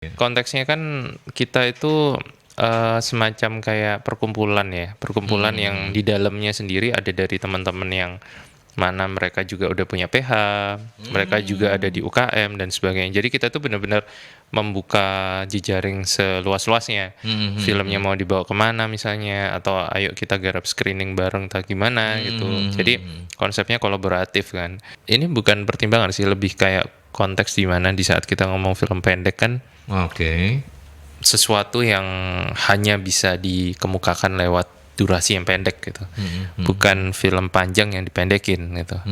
Konteksnya kan kita itu semacam kayak perkumpulan yang di dalamnya sendiri ada dari teman-teman yang mana mereka juga udah punya PH, mereka juga ada di UKM dan sebagainya. Jadi kita tuh benar-benar membuka jejaring seluas-luasnya. Filmnya mau dibawa kemana misalnya, atau ayo kita garap screening bareng tak gimana gitu. Jadi konsepnya kolaboratif kan. Ini bukan pertimbangan sih, lebih kayak konteks di mana di saat kita ngomong film pendek kan Oke. sesuatu yang hanya bisa dikemukakan lewat durasi yang pendek gitu, bukan film panjang yang dipendekin gitu.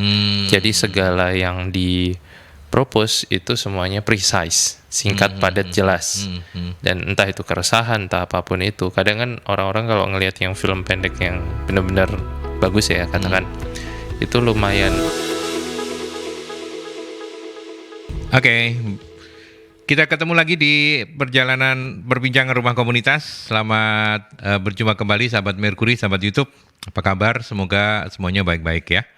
Jadi segala yang dipropose itu semuanya precise, singkat, padat, jelas. Dan entah itu keresahan, entah apapun itu. Kadang kan orang-orang kalau ngelihat yang film pendek yang benar-benar bagus ya, katakan itu lumayan. Oke. Kita ketemu lagi di perjalanan berbincang rumah komunitas. Selamat berjumpa kembali sahabat Merkuri, sahabat YouTube. Apa kabar? Semoga semuanya baik-baik ya.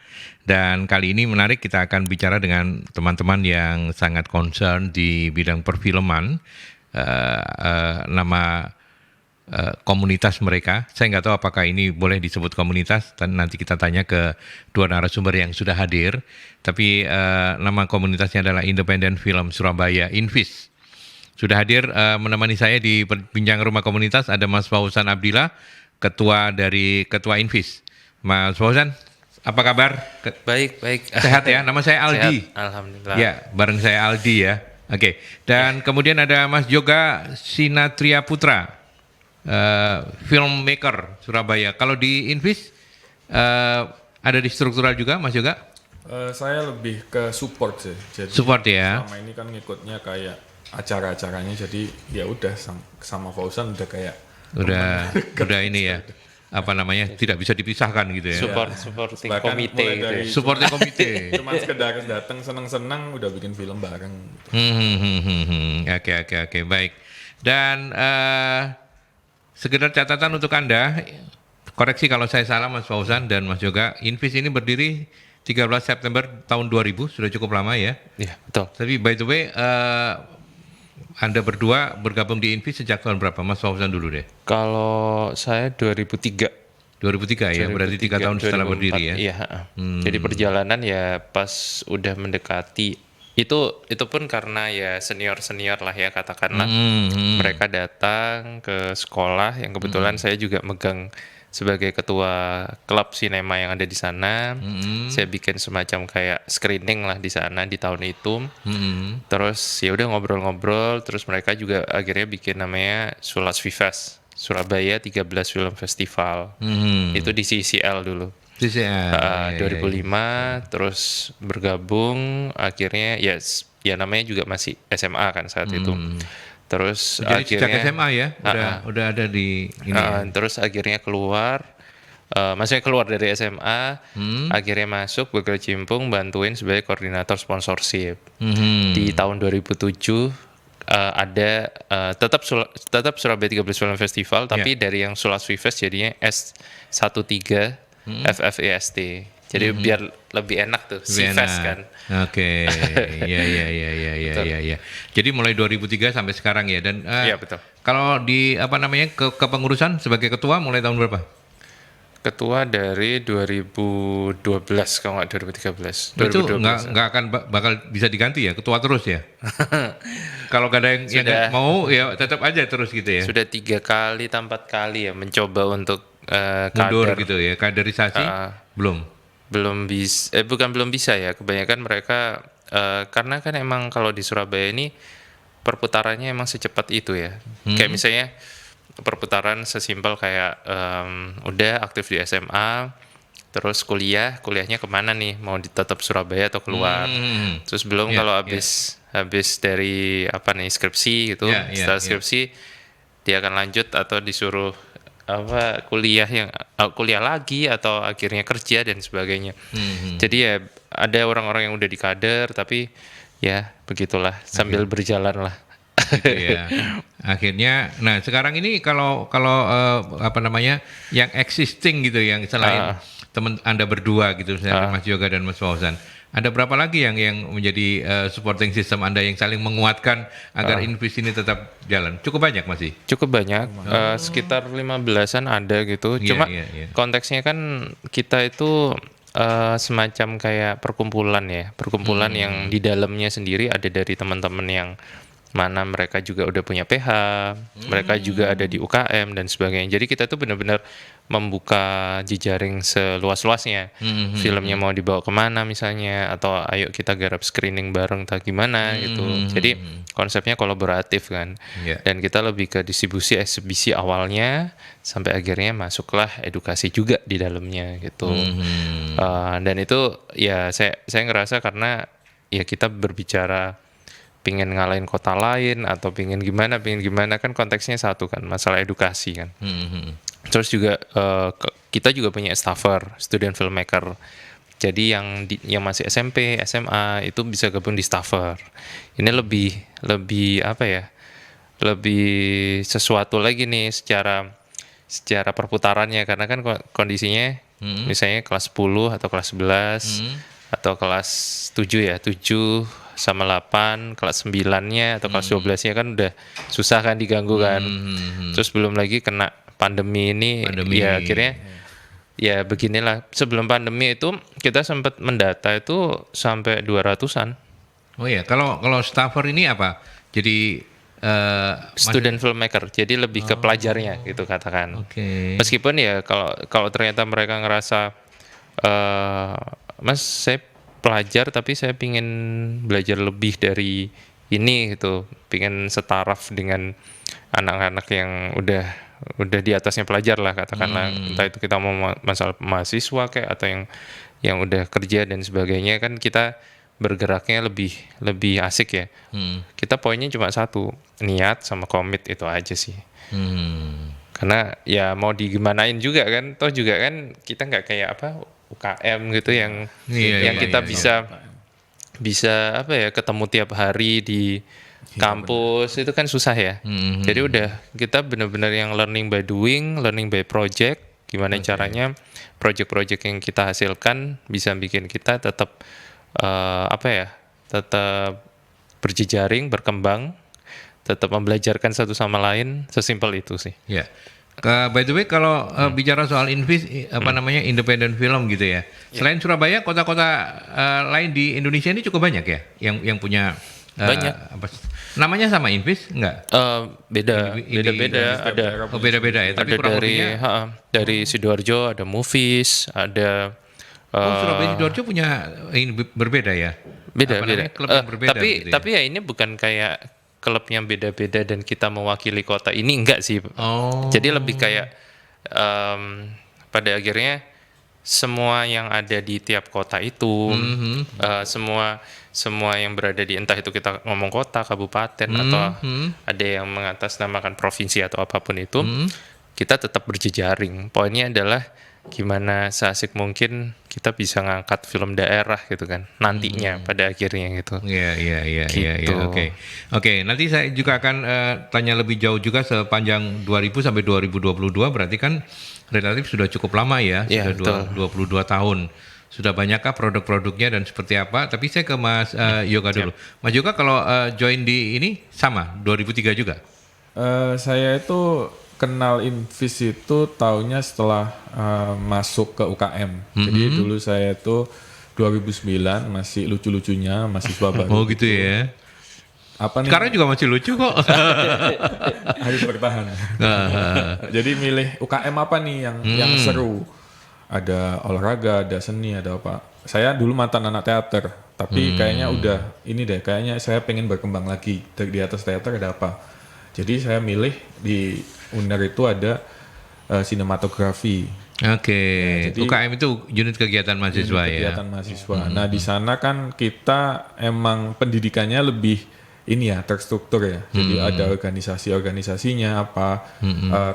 Dan kali ini menarik, kita akan bicara dengan teman-teman yang sangat concern di bidang perfilman. Nama komunitas mereka, saya nggak tahu apakah ini boleh disebut komunitas, dan nanti kita tanya ke dua narasumber yang sudah hadir. Tapi nama komunitasnya adalah Independent Film Surabaya, Invis. Sudah hadir menemani saya di bincang rumah komunitas ada Mas Fauzan Abdillah, ketua Invis. Mas Fauzan, apa kabar? Baik. Sehat ya? Nama saya Aldi. Sehat, alhamdulillah. Ya, bareng saya Aldi ya. Oke. Dan kemudian ada Mas Yoga Sinatria Putra, filmmaker Surabaya. Kalau di Invis ada di struktural juga, Mas Yoga? Saya lebih ke support sih. Jadi Support ya. selama ini kan ngikutnya kayak acara-acaranya, jadi ya udah sama Fauzan udah kayak udah ini ya. Apa namanya? Tidak bisa dipisahkan gitu ya. Supporting bahkan komite mulai gitu dari ya. Supporting komite. cuma sekedar datang seneng-seneng udah bikin film bareng gitu. Oke, baik. Dan sekedar catatan untuk Anda, koreksi kalau saya salah Mas Fauzan dan Mas Yoga, Invis ini berdiri 13 September tahun 2000, sudah cukup lama ya. Iya, betul. Tapi by the way, Anda berdua bergabung di Invis sejak tahun berapa? Mas Fauzan dulu deh. Kalau saya 2003. 2003 ya, berarti 3 tahun setelah 2004, berdiri ya. Iya. Jadi perjalanan ya pas udah mendekati itu pun karena ya senior lah ya katakanlah. Mereka datang ke sekolah yang kebetulan saya juga megang sebagai ketua klub sinema yang ada di sana. Saya bikin semacam kayak screening lah di sana di tahun itu. Terus ya udah ngobrol-ngobrol, terus mereka juga akhirnya bikin namanya Sulas Vivas Surabaya 13 Film Festival. Itu di CCL dulu. 2005 terus bergabung, akhirnya ya namanya juga masih SMA kan saat itu. Terus Jadi akhirnya sejak SMA ya, udah ada di ini. terus akhirnya maksudnya keluar dari SMA, akhirnya masuk berkecimpung bantuin sebagai koordinator sponsorship. Di tahun 2007 ada tetap Surabaya 13 Film Festival, tapi dari yang Sulas Vivas jadinya S13 FFEST. Jadi biar lebih enak tuh, Vivas kan. Oke. Ya. Jadi mulai 2003 sampai sekarang ya, dan Iya, betul. kalau di kepengurusan sebagai ketua mulai tahun berapa? Ketua dari 2012 kalau nggak 2013. Itu nggak akan bakal bisa diganti ya, ketua terus ya. Kalau gak ada yang nggak mau ya tetap aja terus gitu ya. Sudah 3 kali, 4 kali ya mencoba untuk Mundur kader. gitu ya, kaderisasi Belum bisa ya, kebanyakan mereka karena kan emang kalau di Surabaya ini perputarannya emang secepat itu ya. Kayak misalnya perputaran sesimpel kayak udah aktif di SMA, terus kuliahnya kemana nih, mau tetap Surabaya atau keluar. Terus belum kalau habis dari skripsi gitu, setelah skripsi dia akan lanjut atau disuruh kuliah lagi atau akhirnya kerja dan sebagainya. Jadi ya ada orang-orang yang udah di kader, tapi ya begitulah sambil berjalan lah. Gitu ya. Akhirnya, nah sekarang ini kalau yang existing gitu, yang selain teman Anda berdua gitu, misalnya Mas Yoga dan Mas Fauzan, Ada berapa lagi yang menjadi supporting system Anda yang saling menguatkan agar Invis ini tetap jalan? Cukup banyak masih? Cukup banyak, sekitar 15-an ada gitu. Iya, Cuma iya, iya. konteksnya kan kita itu semacam kayak perkumpulan ya, perkumpulan yang di dalamnya sendiri ada dari teman-teman yang mana mereka juga udah punya PH, mereka juga ada di UKM dan sebagainya. Jadi kita tuh benar-benar membuka jejaring seluas-luasnya. Filmnya mau dibawa kemana misalnya, atau ayo kita garap screening bareng, tak gimana gitu. Jadi konsepnya kolaboratif kan. Iya. Dan kita lebih ke distribusi eksibisi awalnya sampai akhirnya masuklah edukasi juga di dalamnya gitu. Dan itu ya saya ngerasa karena ya kita berbicara pingin ngalahin kota lain atau pingin gimana kan konteksnya satu kan, masalah edukasi kan. Terus juga kita juga punya staffer, student filmmaker. Jadi yang masih SMP, SMA itu bisa gabung di staffer. Ini lebih apa ya? Lebih sesuatu lagi nih secara perputarannya, karena kan kondisinya misalnya kelas 10 atau kelas 11 atau kelas 7 ya, 7 sama 8, kelas 9-nya atau kelas 12-nya kan udah susah kan diganggu kan. Terus belum lagi kena pandemi ini. Ya akhirnya ya beginilah. Sebelum pandemi itu kita sempat mendata itu sampai 200-an. Oh iya, kalau staffer ini apa? Jadi Student filmmaker, jadi lebih ke pelajarnya gitu katakan. Oke. Meskipun ya kalau ternyata mereka ngerasa Mas saya pelajar tapi saya pingin belajar lebih dari ini gitu, pingin setaraf dengan anak-anak yang udah di atasnya pelajar lah katakanlah, entah itu kita mau masalah mahasiswa kayak atau yang udah kerja dan sebagainya, kan kita bergeraknya lebih asik ya. Kita poinnya cuma satu, niat sama komit, itu aja sih. Karena ya mau digimanain juga kan, toh juga kan kita nggak kayak apa UKM gitu yang kita bisa apa ya, ketemu tiap hari di kampus itu kan susah ya. Jadi udah kita benar-benar yang learning by doing, learning by project. Gimana caranya project-project yang kita hasilkan bisa bikin kita tetap tetap berjejaring, berkembang, tetap membelajarkan satu sama lain, sesimpel itu sih. Ya. By the way, kalau bicara soal Invis, namanya independent film gitu ya. Selain Surabaya, kota-kota lain di Indonesia ini cukup banyak ya, yang punya. Banyak. Namanya sama Invis nggak? Beda. Ada. Oh, beda-beda ya. Tapi Ada kurang dari lebihnya. dari Sidoarjo ada Movies, ada. Surabaya Sidoarjo punya ini berbeda ya. Beda. Klub yang berbeda. Tapi gitu ya? tapi ya ini bukan kayak klub yang beda-beda dan kita mewakili kota ini, enggak sih. Jadi lebih kayak pada akhirnya semua yang ada di tiap kota itu, semua yang berada di, entah itu kita ngomong kota, kabupaten atau ada yang mengatasnamakan provinsi atau apapun itu, kita tetap berjejaring. Poinnya adalah gimana seasik mungkin kita bisa ngangkat film daerah gitu kan nantinya pada akhirnya gitu. Iya. Gitu. Oke. Nanti saya juga akan tanya lebih jauh juga sepanjang 2000 sampai 2022, berarti kan relatif sudah cukup lama ya, Iya, sudah 22 tahun. Sudah banyakkah produk-produknya dan seperti apa? Tapi saya ke Mas Yoga dulu. Mas Yoga kalau join di ini sama 2003 juga? Saya itu kenal Invis itu tahunnya setelah masuk ke UKM. Jadi dulu saya itu 2009 masih lucu-lucunya mahasiswa baru. Oh gitu ya. Apa nih? Sekarang juga masih lucu kok. Harus bertahan. Jadi milih UKM apa nih yang seru? Ada olahraga, ada seni, ada apa. Saya dulu mantan anak teater, tapi kayaknya udah ini deh, kayaknya saya pengen berkembang lagi. Di atas teater ada apa? Jadi saya milih di UNER itu ada sinematografi. Oke. Jadi UKM itu unit kegiatan mahasiswa ya. Kegiatan mahasiswa. Nah, di sana kan kita emang pendidikannya lebih ini ya, terstruktur ya. Jadi ada organisasi-organisasinya apa,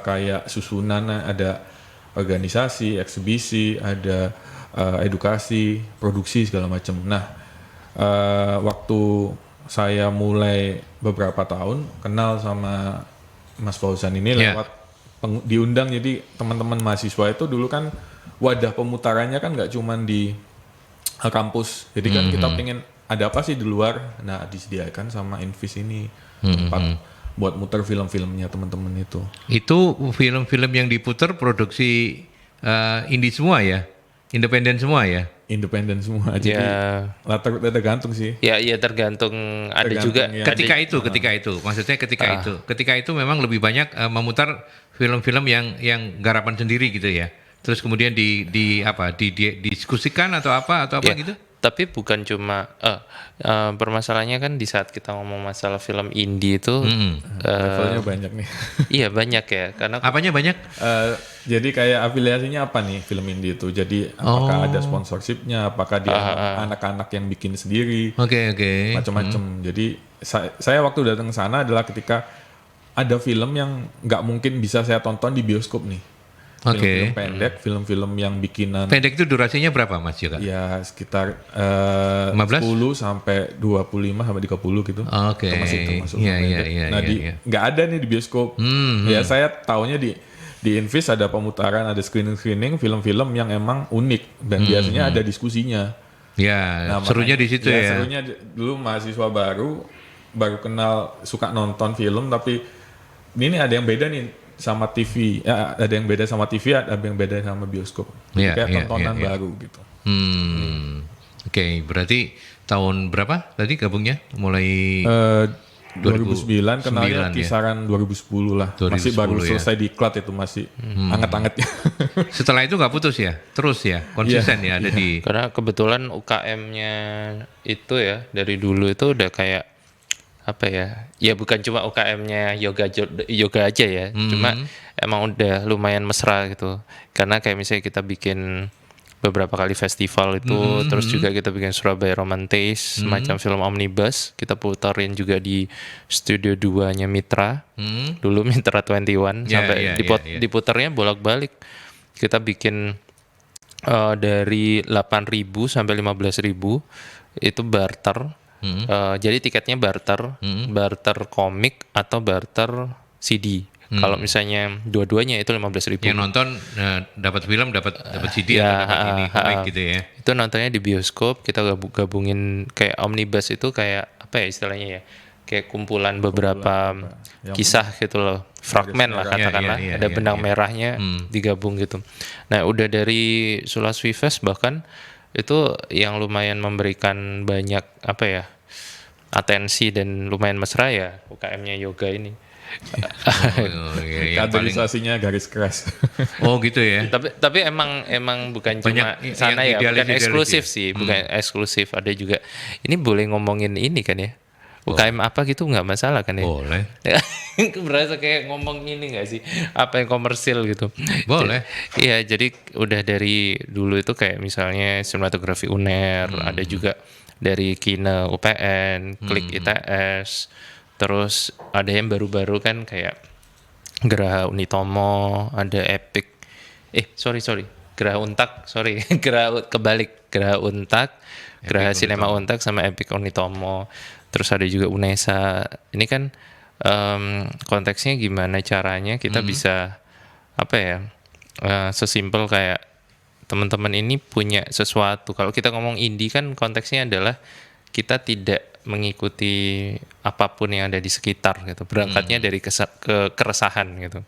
kayak susunan, ada organisasi, eksibisi, ada edukasi, produksi segala macam. Nah, waktu saya mulai beberapa tahun kenal sama Mas Fauzan ini lewat diundang, jadi teman-teman mahasiswa itu dulu kan wadah pemutarannya kan nggak cuman di kampus. Jadi kan kita pengen ada apa sih di luar. Nah, disediakan sama Invis ini tempat buat muter film-filmnya teman-teman itu. Itu film-film yang diputar produksi indie semua ya? Independen semua ya? Independen semua. Jadi Ya, tergantung sih. ya tergantung ada Tergantung juga ya. Ketika itu, maksudnya ketika itu memang lebih banyak memutar film-film yang garapan sendiri gitu ya. Terus kemudian didiskusikan atau apa ya, gitu? tapi bukan cuma permasalahannya kan di saat kita ngomong masalah film indie itu Levelnya banyak nih. iya banyak ya karena Apanya banyak? Jadi kayak afiliasinya apa nih film indie itu? Jadi apakah ada sponsorshipnya? Apakah dia anak-anak yang bikin sendiri? Oke. Macam-macam. Jadi saya waktu datang ke sana adalah ketika ada film yang nggak mungkin bisa saya tonton di bioskop nih. Oke. Film-film pendek, film-film yang bikinan Pendek itu durasinya berapa Mas Yoga? ya sekitar 15? 10 sampai 25 sampai 30 gitu. Oke. Termasuk Iya, pendek. iya, Nah, iya. nggak ada nih di bioskop. Ya saya taunya di Invis ada pemutaran, ada screening film-film yang emang unik dan biasanya ada diskusinya. Ya, Nah, serunya di makanya- situ ya. Serunya dulu mahasiswa baru kenal suka nonton film tapi ini ada yang beda nih sama TV. Ya, ada yang beda sama TV, ada yang beda sama bioskop. Jadi Iya, kayak iya, tontonan iya. baru gitu. Oke, berarti tahun berapa tadi gabungnya? Mulai 2009 kenalnya 2009 ya? kisaran 2010 lah. 2010 masih baru ya. selesai diklat itu masih anget-angetnya. setelah itu nggak putus ya? Terus ya, konsisten ya ada di. karena kebetulan UKM-nya itu ya dari dulu itu udah kayak apa ya? Ya bukan cuma UKM-nya yoga aja ya. Cuma emang udah lumayan mesra gitu. Karena kayak misalnya kita bikin beberapa kali festival itu, terus juga kita bikin Surabaya Romantis, semacam film omnibus, kita putarin juga di Studio 2-nya Mitra, dulu Mitra 21, Ya, sampai ya, ya. diputarnya bolak-balik. Kita bikin dari 8.000 sampai 15.000 itu barter. Jadi tiketnya barter komik atau barter CD. Kalau misalnya dua-duanya itu 15.000. Yang nonton dapat film, dapat CD atau dapat ini komik gitu ya. Itu nontonnya di bioskop, kita gabungin kayak omnibus itu kayak apa ya istilahnya ya? Kayak kumpulan beberapa kisah gitu loh. Fragmen lah katakanlah. Iya, Ada iya, benang iya. merahnya digabung gitu. Nah, udah dari Sulaswi Fest bahkan itu yang lumayan memberikan banyak apa ya? Atensi dan lumayan mesra ya UKM-nya yoga ini. Oh, iya, yang paling- Kaderisasinya garis keras. oh gitu ya. Tapi emang bukan cuma Banyak sana yang ya, bukan idealis-idealis eksklusif ya? sih, bukan eksklusif. Ada juga. Ini boleh ngomongin ini kan ya? UKM apa gitu nggak masalah kan ya? Boleh. Berasa kayak ngomong ini nggak sih? Apa yang komersil gitu? Boleh. Iya, jadi udah dari dulu itu kayak misalnya sinematografi UNER, ada juga dari Kine UPN, Klik ITS, terus ada yang baru-baru kan kayak Geraha Unitomo, ada Epic, sorry, Geraha Untak, Geraha Untak, Geraha Sinema Untak sama Epic Unitomo, terus ada juga UNESA. Ini kan konteksnya gimana caranya kita bisa apa ya, sesimpel kayak teman-teman ini punya sesuatu. Kalau kita ngomong indie kan konteksnya adalah kita tidak mengikuti apapun yang ada di sekitar gitu. Berangkatnya dari keresahan gitu.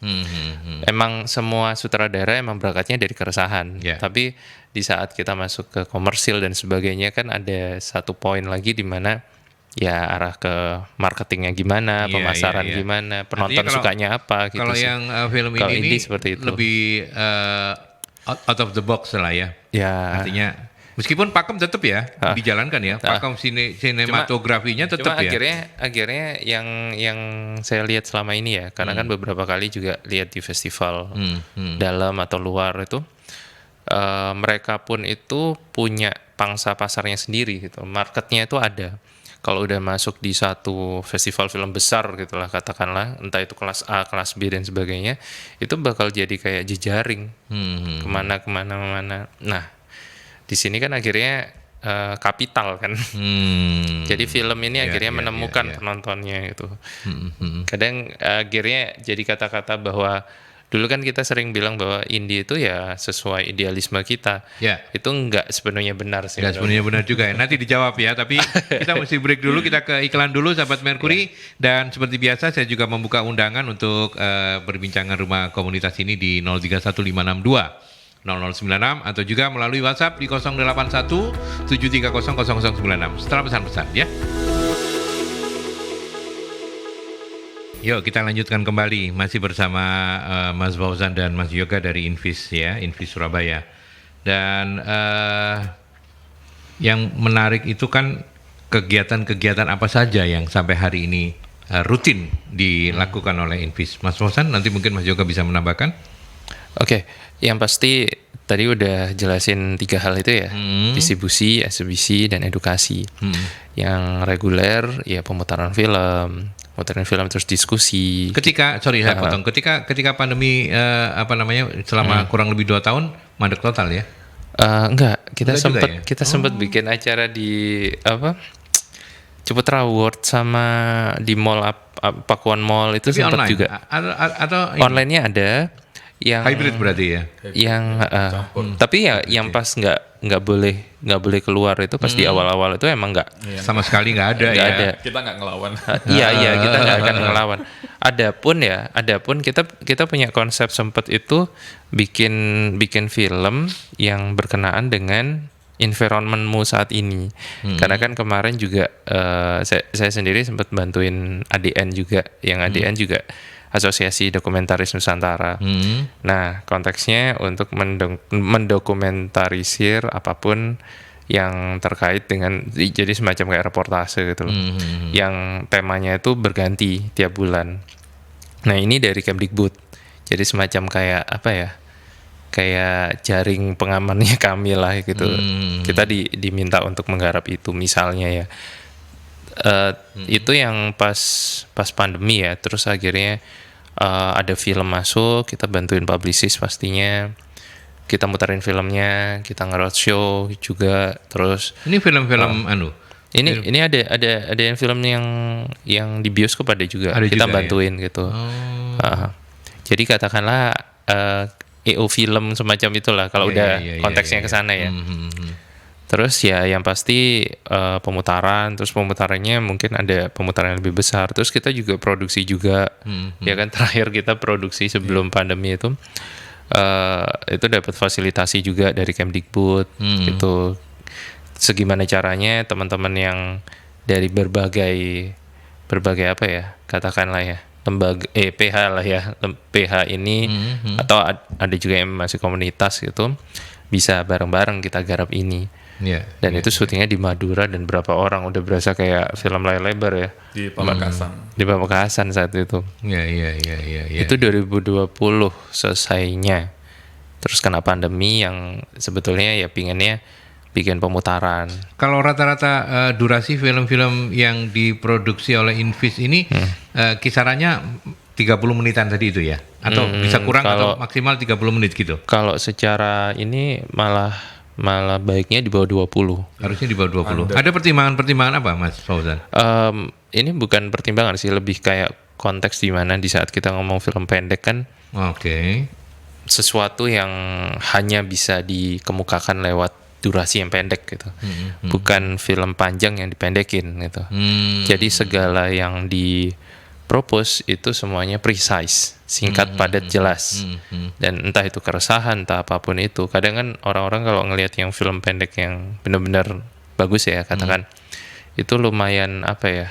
Emang semua sutradara emang berangkatnya dari keresahan. Yeah. Tapi di saat kita masuk ke komersil dan sebagainya kan ada satu poin lagi di mana ya arah ke marketingnya gimana, Iya, pemasaran iya, iya. gimana, penonton Artinya kalau- sukanya apa gitu Kalau sih. yang film Kalau ini indie seperti itu. lebih out of the box lah ya. Ya. Artinya meskipun pakem tetap ya dijalankan ya. Pakem sinematografinya tetap Cuma ya. akhirnya yang saya lihat selama ini ya, karena kan beberapa kali juga lihat di festival dalam atau luar itu, mereka pun itu punya pangsa pasarnya sendiri gitu, marketnya itu ada. Kalau udah masuk di satu festival film besar gitulah katakanlah, entah itu kelas A, kelas B dan sebagainya, itu bakal jadi kayak jejaring kemana. Nah, di sini kan akhirnya kapital kan. Jadi film ini akhirnya menemukan penontonnya gitu. Kadang akhirnya jadi kata-kata bahwa dulu kan kita sering bilang bahwa indie itu ya sesuai idealisme kita. Ya. Itu enggak sepenuhnya benar sih. Nggak sebenarnya benar juga ya. Nanti dijawab ya. Tapi kita mesti break dulu. Kita ke iklan dulu, sahabat Mercury. Dan seperti biasa saya juga membuka undangan untuk perbincangan rumah komunitas ini di 031562 0096 atau juga melalui WhatsApp di 081 730 0096 setelah pesan-pesan ya. Yuk kita lanjutkan kembali masih bersama Mas Fauzan dan Mas Yoga dari Invis ya, Invis Surabaya. Dan yang menarik itu kan kegiatan-kegiatan apa saja yang sampai hari ini rutin dilakukan oleh Invis. Mas Fauzan, nanti mungkin Mas Yoga bisa menambahkan. Oke, yang pasti tadi udah jelasin 3 hal itu ya, distribusi, eksibisi, dan edukasi. Yang reguler ya pemutaran film terus diskusi. Ketika saya potong, ketika pandemi selama kurang lebih 2 tahun mandek total ya? Enggak, kita Enggak sempat bikin acara di Ciputra World sama di Mall Pakuan Mall itu Tapi sempat online, juga. atau Online-nya ada. Yang hybrid berarti ya? Tapi ya yang pas nggak boleh keluar itu pas di awal-awal itu emang nggak sama sekali nggak ada. Kita nggak ngelawan. Iya kita nggak akan ngelawan. Adapun kita punya konsep sempat itu bikin film yang berkenaan dengan environmentmu saat ini. Karena kan kemarin juga saya sendiri sempat bantuin ADN juga, yang ADN juga Asosiasi Dokumentaris Nusantara. Nah, konteksnya untuk mendokumentarisir apapun yang terkait dengan, jadi semacam kayak reportase gitu loh. Yang temanya itu berganti tiap bulan. Nah, ini dari Kemdikbud. Jadi semacam kayak apa ya? Kayak jaring pengamannya kami lah gitu. Kita diminta untuk menggarap itu misalnya ya. Itu yang pas pandemi ya, terus akhirnya ada film masuk, kita bantuin publicist pastinya, kita mutarin filmnya, kita nge-roadshow juga, terus ini film-film ini ada yang film yang di bioskop ada juga, kita bantuin ya? Gitu. Jadi katakanlah EO film semacam itulah kalau udah konteksnya ke sana ya. Terus ya yang pasti pemutarannya mungkin ada pemutaran yang lebih besar. Terus kita juga produksi juga, ya kan terakhir kita produksi sebelum pandemi itu dapat fasilitasi juga dari Kemdikbud gitu. Segimana caranya teman-teman yang dari berbagai apa ya, katakanlah ya lembaga PH lah ya, PH ini atau ada juga yang masih komunitas gitu, bisa bareng-bareng kita garap ini. Dan itu syutingnya di Madura dan berapa orang udah berasa kayak film layar lebar ya di Pamekasan. Di Pamekasan saat itu. Itu 2020 selesainya. Terus kena pandemi yang sebetulnya ya pinginnya bikin pemutaran. Kalau rata-rata durasi film-film yang diproduksi oleh Invis ini kisarannya 30 menitan tadi itu ya? Atau bisa kurang atau maksimal 30 menit gitu? Kalau secara ini malah baiknya di bawah 20. Harusnya di bawah 20. Ada pertimbangan-pertimbangan apa Mas Fauzan? Ini bukan pertimbangan sih, lebih kayak konteks di mana di saat kita ngomong film pendek kan. Sesuatu yang hanya bisa dikemukakan lewat durasi yang pendek gitu. Bukan film panjang yang dipendekin gitu. Jadi segala yang propose itu semuanya precise, singkat, padat, jelas. Dan entah itu keresahan, entah apapun itu. Kadang kan orang-orang kalau ngelihat yang film pendek yang benar-benar bagus ya, katakan itu lumayan apa ya,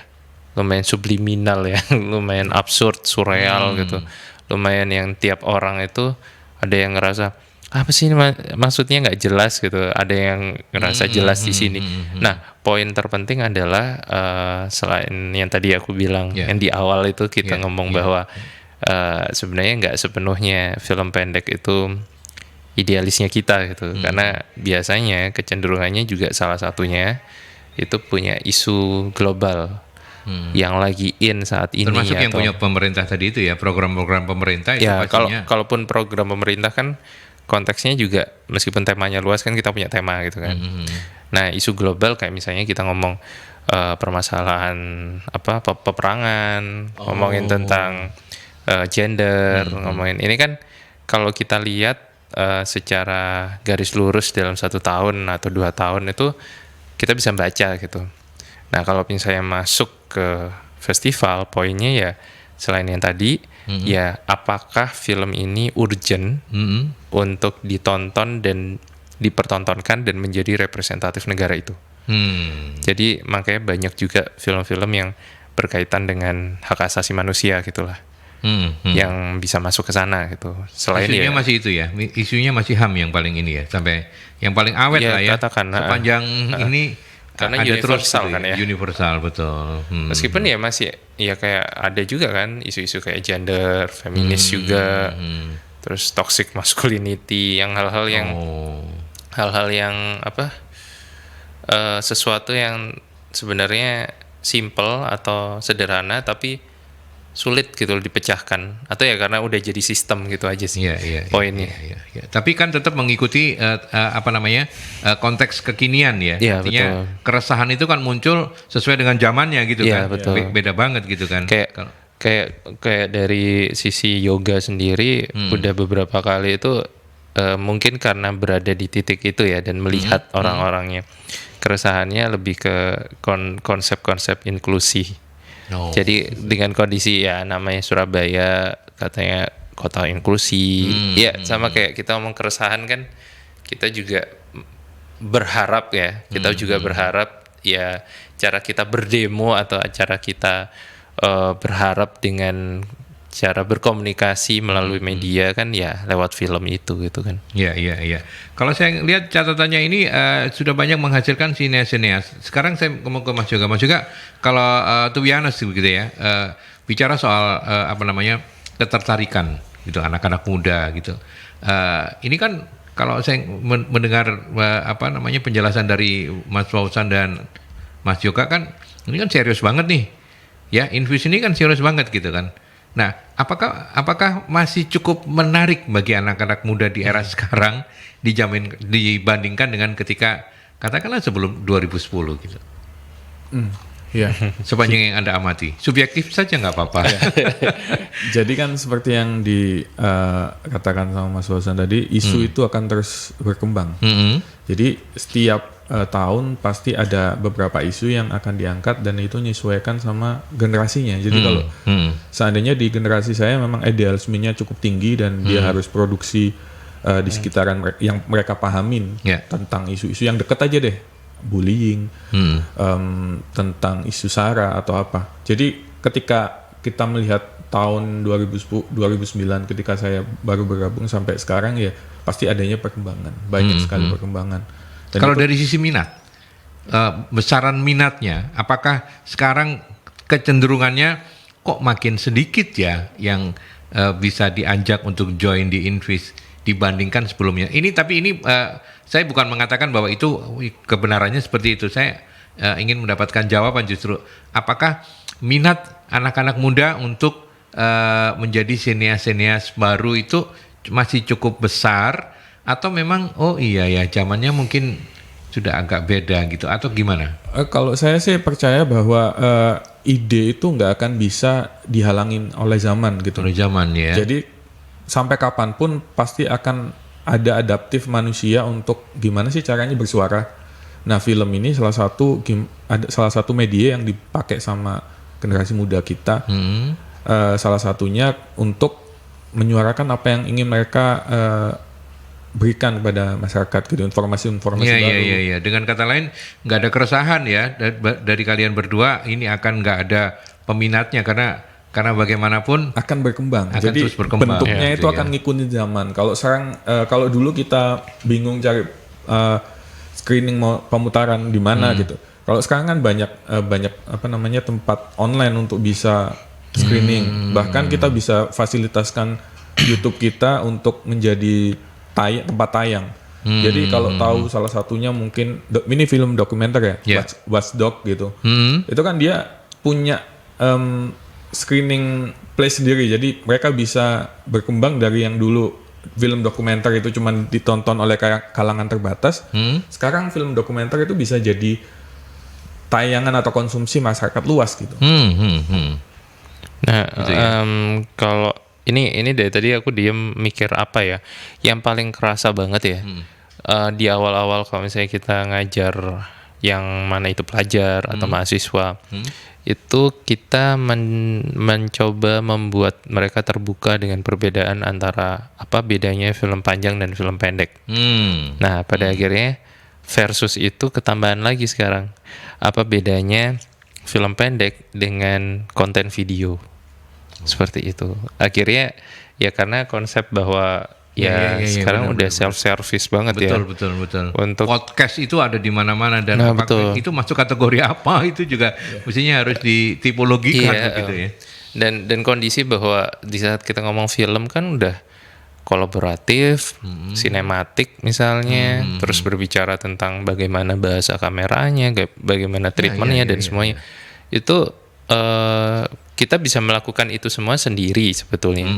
lumayan subliminal ya, lumayan absurd, surreal gitu. Lumayan yang tiap orang itu ada yang ngerasa apa sih ini maksudnya nggak jelas gitu, ada yang ngerasa jelas di sini. Nah, poin terpenting adalah selain yang tadi aku bilang yang di awal itu kita ngomong bahwa sebenarnya nggak sepenuhnya film pendek itu idealisnya kita gitu, karena biasanya kecenderungannya juga salah satunya itu punya isu global yang lagi in saat ini. Termasuk yang punya pemerintah tadi itu ya, program-program pemerintah itu ya, pastinya. Kalaupun program pemerintah kan konteksnya juga meskipun temanya luas kan kita punya tema gitu kan. Nah, isu global kayak misalnya kita ngomong permasalahan peperangan, ngomongin tentang gender, ngomongin ini kan kalau kita lihat secara garis lurus dalam 1 tahun atau 2 tahun itu kita bisa baca gitu. Nah kalau misalnya masuk ke festival, poinnya ya selain yang tadi, ya apakah film ini urgent untuk ditonton dan dipertontonkan dan menjadi representatif negara itu. Jadi makanya banyak juga film-film yang berkaitan dengan hak asasi manusia gitulah. Yang bisa masuk ke sana gitu. Selain isunya ya masih itu ya, isunya masih HAM yang paling ini ya, sampai yang paling awet ya, lah ya. katakan, Sepanjang ini karena ada terus universal gitu kan ya. Universal betul. Meskipun ya masih ya kayak ada juga kan isu-isu kayak gender, feminis juga, terus toxic masculinity, yang hal-hal yang hal-hal yang apa sesuatu yang sebenarnya simple atau sederhana tapi sulit gitu dipecahkan, atau ya karena udah jadi sistem gitu aja sih poinnya. Iya. Tapi kan tetap mengikuti konteks kekinian ya. Iya, artinya betul. keresahan itu kan muncul sesuai dengan zamannya gitu Iya, kan. betul. Beda banget gitu kan. Kayak dari sisi yoga sendiri udah beberapa kali itu mungkin karena berada di titik itu ya dan melihat orang-orangnya, keresahannya lebih ke konsep-konsep inklusi. Jadi dengan kondisi ya namanya Surabaya katanya kota inklusi, ya sama kayak kita ngomong keresahan kan, kita juga berharap ya, juga berharap ya cara kita berdemo atau cara kita berharap dengan cara berkomunikasi melalui media kan ya lewat film itu gitu kan. Iya. Kalau saya lihat catatannya ini sudah banyak menghasilkan sineas-sineas. Sekarang saya mau ke Mas Yoga. Mas Yoga, kalau to be honest gitu ya, bicara soal ketertarikan gitu anak-anak muda gitu. Ini kan kalau saya mendengar penjelasan dari Mas Fauzan dan Mas Yoga kan ini kan serius banget nih. Ya, Infuse ini kan serius banget gitu kan. Nah, apakah masih cukup menarik bagi anak-anak muda di era sekarang dibandingkan dengan ketika katakanlah sebelum 2010 gitu? Iya. Sepanjang yang Anda amati, subjektif saja nggak apa-apa. Jadi kan seperti yang dikatakan sama Mas Wasan tadi, isu itu akan terus berkembang. Jadi setiap tahun pasti ada beberapa isu yang akan diangkat dan itu menyesuaikan sama generasinya. Jadi kalau seandainya di generasi saya memang idealismenya cukup tinggi dan dia harus produksi di sekitaran yang mereka pahamin tentang isu-isu yang dekat aja deh, bullying, tentang isu SARA atau apa. Jadi ketika kita melihat tahun 2009 ketika saya baru bergabung sampai sekarang ya pasti adanya perkembangan, banyak sekali perkembangan. Dan kalau dari sisi minat, besaran minatnya, apakah sekarang kecenderungannya kok makin sedikit ya yang bisa diajak untuk join di Infuse dibandingkan sebelumnya? Tapi ini saya bukan mengatakan bahwa itu kebenarannya seperti itu. Saya ingin mendapatkan jawaban justru. Apakah minat anak-anak muda untuk menjadi sineas-sineas baru itu masih cukup besar? Atau memang zamannya mungkin sudah agak beda gitu atau gimana? Kalau saya sih percaya bahwa ide itu nggak akan bisa dihalangin oleh zaman gitu. Oleh zaman ya. Jadi sampai kapanpun pasti akan ada adaptif manusia untuk gimana sih caranya bersuara. Nah film ini salah satu media yang dipakai sama generasi muda kita. Salah satunya untuk menyuarakan apa yang ingin mereka berikan kepada masyarakat gitu, informasi-informasi baru. Iya. Dengan kata lain nggak ada keresahan ya dari kalian berdua ini akan nggak ada peminatnya karena bagaimanapun akan berkembang. Akan jadi terus berkembang. Bentuknya itu akan ngikutin zaman. Kalau sekarang kalau dulu kita bingung cari screening pemutaran di mana gitu. Kalau sekarang kan banyak tempat online untuk bisa screening. Bahkan kita bisa fasilitaskan YouTube kita untuk menjadi tempat tayang. Jadi kalau tahu salah satunya mungkin ini film dokumenter ya, Watchdog gitu. Itu kan dia punya screening place sendiri. Jadi mereka bisa berkembang dari yang dulu film dokumenter itu cuma ditonton oleh kalangan terbatas. Sekarang film dokumenter itu bisa jadi tayangan atau konsumsi masyarakat luas gitu. Nah, Gitu ya. kalau ini dari tadi aku diem mikir apa ya, yang paling kerasa banget ya, di awal-awal kalau misalnya kita ngajar yang mana itu pelajar atau mahasiswa, itu kita mencoba membuat mereka terbuka dengan perbedaan antara apa bedanya film panjang dan film pendek. Nah, pada akhirnya versus itu ketambahan lagi sekarang. Apa bedanya film pendek dengan konten video? Seperti itu. Akhirnya ya karena konsep bahwa ya sekarang udah benar. self service banget ya. Betul. Untuk Podcast itu ada di mana-mana dan Nah, apakah betul. itu masuk kategori apa itu juga mestinya harus ditipologikan Iya, begitu ya. dan kondisi bahwa di saat kita ngomong film kan udah kolaboratif, sinematik misalnya, terus berbicara tentang bagaimana bahasa kameranya, bagaimana treatmentnya dan semuanya. Itu kita bisa melakukan itu semua sendiri sebetulnya.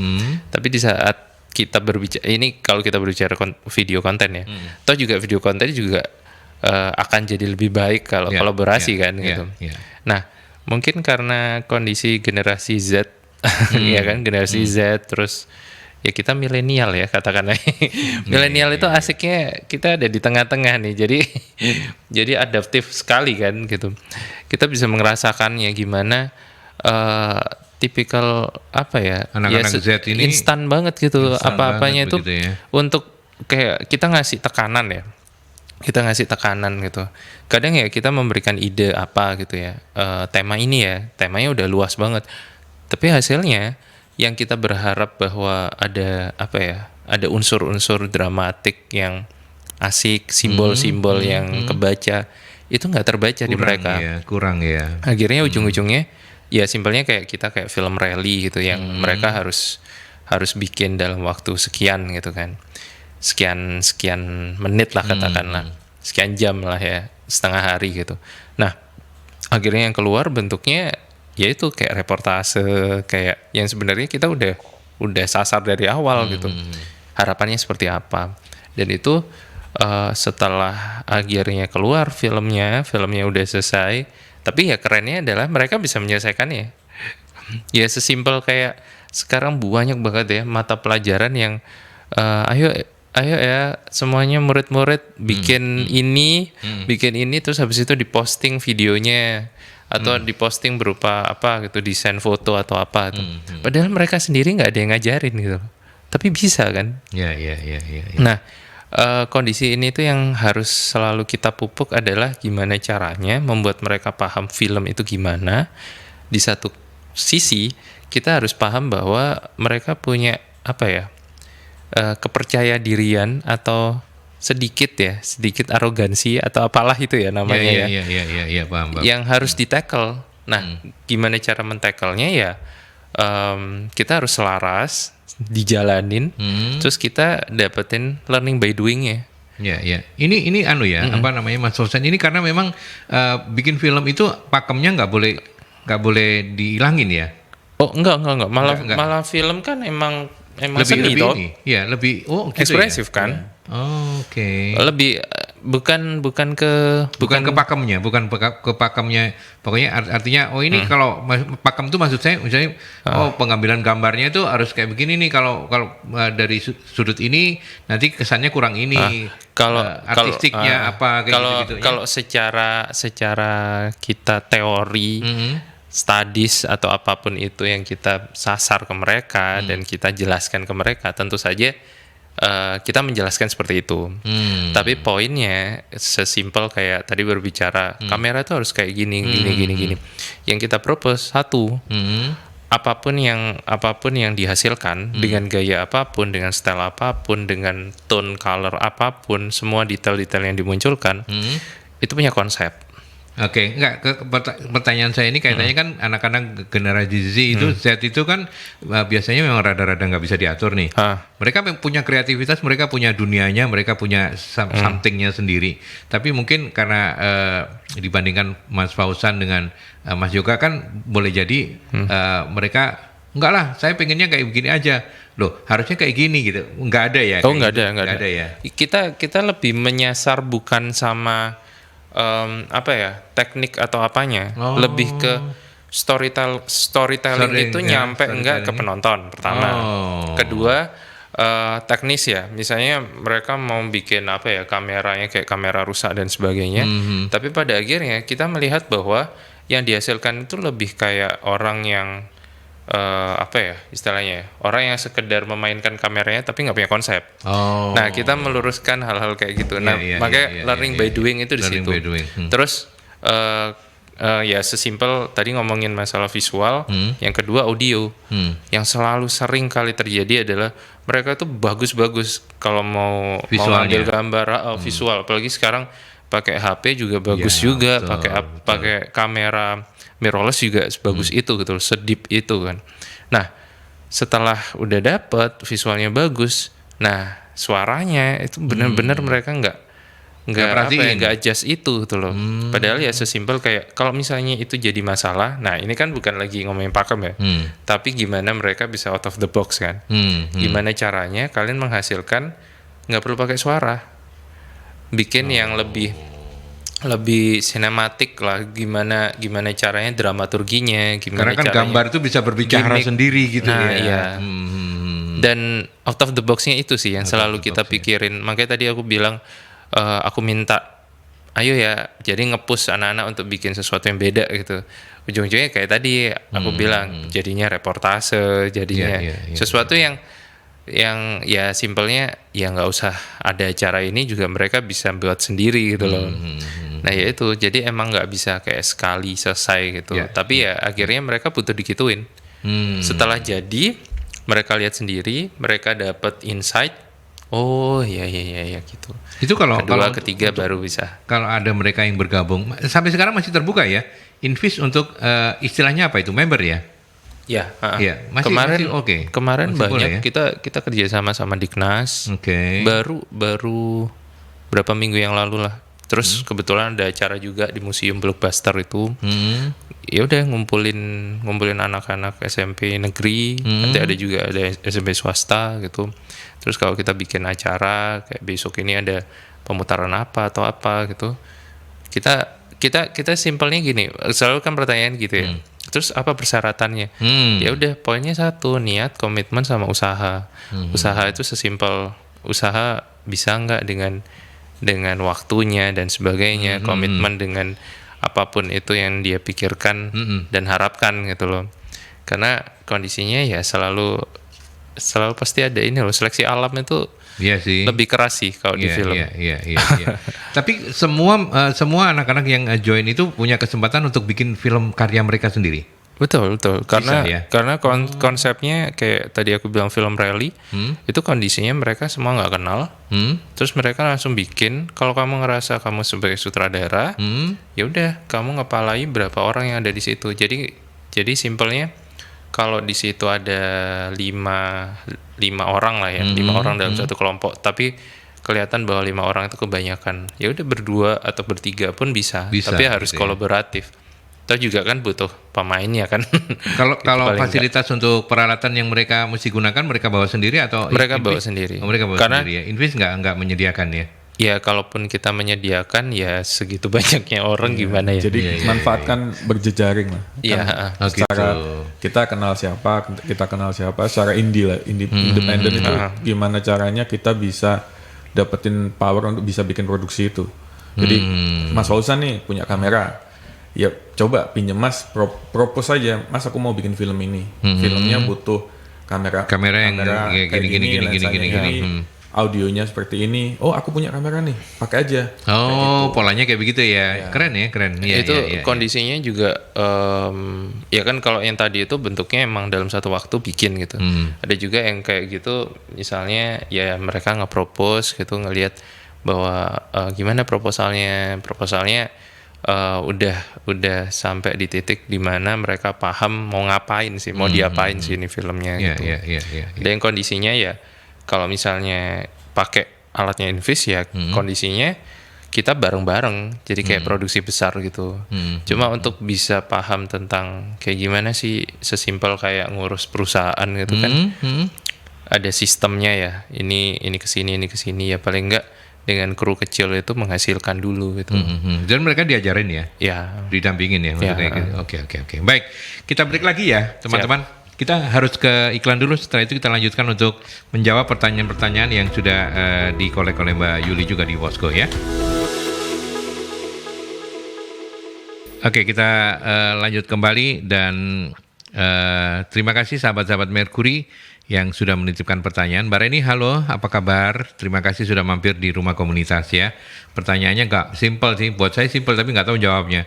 Tapi di saat kita berbicara ini kalau kita berbicara video konten ya, toh juga video konten juga akan jadi lebih baik kalau kolaborasi kan gitu. Nah, mungkin karena kondisi generasi Z, ya kan generasi Z, terus ya kita milenial ya katakanlah. Milenial itu asiknya kita ada di tengah-tengah nih, jadi jadi adaptif sekali kan gitu. Kita bisa merasakannya gimana tipikal apa ya, Anak-anak ya Z ini instan banget gitu, instan apa-apanya banget itu begitu ya. untuk kayak kita ngasih tekanan ya. Kita ngasih tekanan gitu. Kadang ya kita memberikan ide apa gitu ya, tema ini ya, temanya udah luas banget. Tapi hasilnya yang kita berharap bahwa ada apa ya, ada unsur-unsur dramatik yang asik, simbol-simbol yang kebaca, itu nggak terbaca di mereka. Kurang ya. Akhirnya ujung-ujungnya ya simpelnya kayak kita kayak film rally gitu yang mereka harus bikin dalam waktu sekian gitu kan. Sekian menit lah katakanlah, sekian jam lah ya, setengah hari gitu. Nah, akhirnya yang keluar bentuknya yaitu kayak reportase, kayak yang sebenarnya kita udah sasar dari awal gitu. Harapannya seperti apa? Dan itu setelah akhirnya keluar filmnya udah selesai, tapi ya kerennya adalah mereka bisa menyelesaikannya. Ya sesimpel kayak sekarang banyak banget ya mata pelajaran yang ayo ya semuanya murid-murid bikin ini terus habis itu diposting videonya atau diposting berupa apa gitu, desain foto atau apa tuh. Padahal mereka sendiri nggak ada yang ngajarin gitu, tapi bisa kan. Ya. Nah, kondisi ini tuh yang harus selalu kita pupuk adalah gimana caranya membuat mereka paham film itu gimana. Di satu sisi kita harus paham bahwa mereka punya apa ya, kepercaya dirian atau sedikit arogansi atau apalah itu ya namanya Paham. yang harus di-tackle. Nah, gimana cara men-tackle-nya ya, kita harus selaras, dijalanin, terus kita dapetin learning by doing-nya. Ya. Ini apa namanya Mas Rosan, ini karena memang bikin film itu pakemnya nggak boleh dihilangin ya. Oh, enggak. Malah film kan emang seni toh. Lebih gitu Ekspresif ya? kan. Oh, oke. Lebih bukan ke pakemnya, ke pakemnya. Pokoknya artinya ini kalau pakem itu maksud saya misalnya pengambilan gambarnya itu harus kayak begini nih, kalau dari sudut ini nanti kesannya kurang ini. Kalau artistiknya apa kayak gitu-gitu. Kalau secara kita teori studies atau apapun itu yang kita sasar ke mereka dan kita jelaskan ke mereka, tentu saja kita menjelaskan seperti itu. Tapi poinnya sesimpel kayak tadi berbicara kamera itu harus kayak gini. Yang kita propose satu, apapun yang dihasilkan dengan gaya apapun, dengan style apapun, dengan tone color apapun, semua detail-detail yang dimunculkan itu punya konsep. Oke, pertanyaan saya ini kaitannya kan anak-anak generasi Z itu Z itu kan biasanya memang rada-rada nggak bisa diatur nih. Mereka punya kreativitas, mereka punya dunianya, mereka punya somethingnya sendiri. Tapi mungkin karena dibandingkan Mas Fauzan dengan Mas Yoga kan boleh jadi mereka enggak lah, saya pengennya kayak begini aja. Loh, harusnya kayak gini gitu. Enggak ada ya? Oh, enggak ada ya. Kita lebih menyasar bukan sama teknik atau apanya, lebih ke storytelling Storytelling, itu ya, nyampe enggak ke storytelling. penonton pertama. Oh. Kedua teknis ya, misalnya mereka mau bikin apa ya, kameranya kayak kamera rusak dan sebagainya. Tapi pada akhirnya kita melihat bahwa yang dihasilkan itu lebih kayak orang yang apa ya istilahnya ya, orang yang sekedar memainkan kameranya tapi nggak punya konsep. Oh. Nah, kita meluruskan hal-hal kayak gitu. Nah, Iya, makanya learning by doing itu di Learning situ. by doing. Terus ya sesimpel tadi ngomongin masalah visual, yang kedua audio. Yang selalu sering kali terjadi adalah mereka tuh bagus-bagus kalau mau Visualnya. ngambil gambar visual, apalagi sekarang pakai HP juga bagus Ya, juga, betul. pakai kamera mirrorless juga sebagus itu gitu, sedip itu kan. Nah, setelah udah dapet visualnya bagus, nah suaranya itu benar-benar mereka nggak apa ya, perhatiin. nggak adjust itu gitu loh. Padahal ya sesimpel kayak kalau misalnya itu jadi masalah, nah ini kan bukan lagi ngomongin pakem ya, tapi gimana mereka bisa out of the box kan. Gimana caranya kalian menghasilkan nggak perlu pakai suara, bikin yang lebih sinematik lah, gimana caranya dramaturginya, Karena gimana kan caranya gambar itu bisa berbicara gimmick. sendiri gitu Nah, ya. iya. Dan out of the box-nya itu sih yang selalu kita pikirin. Makanya tadi aku bilang aku minta ayo ya, jadi nge-push anak-anak untuk bikin sesuatu yang beda gitu. Ujung-ujungnya kayak tadi aku bilang, jadinya reportase, jadinya Iya. sesuatu yang ya simpelnya ya nggak usah ada acara ini juga mereka bisa buat sendiri gitu loh. Nah ya itu, jadi emang nggak bisa kayak sekali selesai gitu. Ya, Tapi ya akhirnya mereka butuh digituin. Setelah jadi mereka lihat sendiri, mereka dapat insight. Oh iya gitu. Itu kalau Kedua, ketiga baru bisa. kalau ada mereka yang bergabung sampai sekarang masih terbuka ya. Invis untuk istilahnya apa itu, member ya? Ya, Iya, masih oke. Kemarin Masih banyak boleh ya? kita kerjasama sama Diknas. Oke. Baru berapa minggu yang lalu lah. Terus kebetulan ada acara juga di Museum Blockbuster itu. Ya udah ngumpulin anak-anak SMP negeri. Nanti ada juga ada SMP swasta gitu. Terus kalau kita bikin acara kayak besok ini ada pemutaran apa atau apa gitu. Kita simpelnya gini, selalu kan pertanyaan gitu ya. Terus apa persyaratannya? Ya udah, poinnya satu, niat, komitmen sama usaha. Usaha itu sesimpel usaha bisa nggak dengan waktunya dan sebagainya, komitmen dengan apapun itu yang dia pikirkan dan harapkan gitu loh. Karena kondisinya ya selalu pasti ada ini loh, seleksi alam itu Iya sih. lebih keras sih kalau di film. Iya. Tapi semua anak-anak yang join itu punya kesempatan untuk bikin film karya mereka sendiri. Betul. Karena ya? konsepnya kayak tadi aku bilang film rally, itu kondisinya mereka semua nggak kenal. Terus mereka langsung bikin. Kalau kamu ngerasa kamu sebagai sutradara, ya udah kamu ngepalai berapa orang yang ada di situ. Jadi simpelnya kalau di situ ada lima orang lah ya, 5 orang dalam satu kelompok. Tapi kelihatan bahwa 5 orang itu kebanyakan. Ya udah berdua atau bertiga pun bisa. Tapi harus gitu ya. kolaboratif. Kita juga kan butuh pemainnya kan. Kalau paling fasilitas untuk peralatan yang mereka mesti gunakan mereka bawa sendiri atau Mereka bawa Invis? sendiri. Oh, mereka bawa Karena- sendiri ya. Invis nggak menyediakan ya. Ya kalaupun kita menyediakan ya segitu banyaknya orang gimana ya. Jadi manfaatkan berjejaring lah. Iya, Kan Oh, gitu. secara kita kenal siapa, secara independen itu gimana caranya kita bisa dapetin power untuk bisa bikin produksi itu. Jadi Mas Fauzan nih punya kamera, ya coba pinjem Mas, propose aja, Mas aku mau bikin film ini, filmnya butuh kamera Kamera yang kayak kayak gini, lensanya gini. audionya seperti ini. Oh aku punya kamera nih, pakai aja. Oh, polanya kayak begitu ya. Keren. Iya, itu iya. kondisinya juga ya kan kalau yang tadi itu bentuknya emang dalam satu waktu bikin gitu. Ada juga yang kayak gitu, misalnya ya mereka nge-propose gitu, ngelihat bahwa gimana proposalnya udah sampai di titik dimana mereka paham mau ngapain sih, mau diapain sih ini filmnya gitu. Iya. Dan kondisinya ya kalau misalnya pakai alatnya Invis ya kondisinya kita bareng-bareng, jadi kayak produksi besar gitu. Cuma untuk bisa paham tentang kayak gimana sih, sesimpel kayak ngurus perusahaan gitu kan, ada sistemnya ya. Ini kesini ya paling enggak dengan kru kecil itu menghasilkan dulu gitu. Dan mereka diajarin ya, Ya, didampingin ya maksudnya. Gitu. Oke. Baik, kita break lagi ya teman-teman. Kita harus ke iklan dulu. Setelah itu kita lanjutkan untuk menjawab pertanyaan-pertanyaan yang sudah dikolek oleh Mbak Yuli juga di Wosko ya. Oke, kita lanjut kembali dan terima kasih sahabat-sahabat Merkuri yang sudah menitipkan pertanyaan. Mbak Reni, halo, apa kabar? Terima kasih sudah mampir di rumah komunitas ya. Pertanyaannya nggak simpel sih, buat saya simpel tapi nggak tahu jawabnya.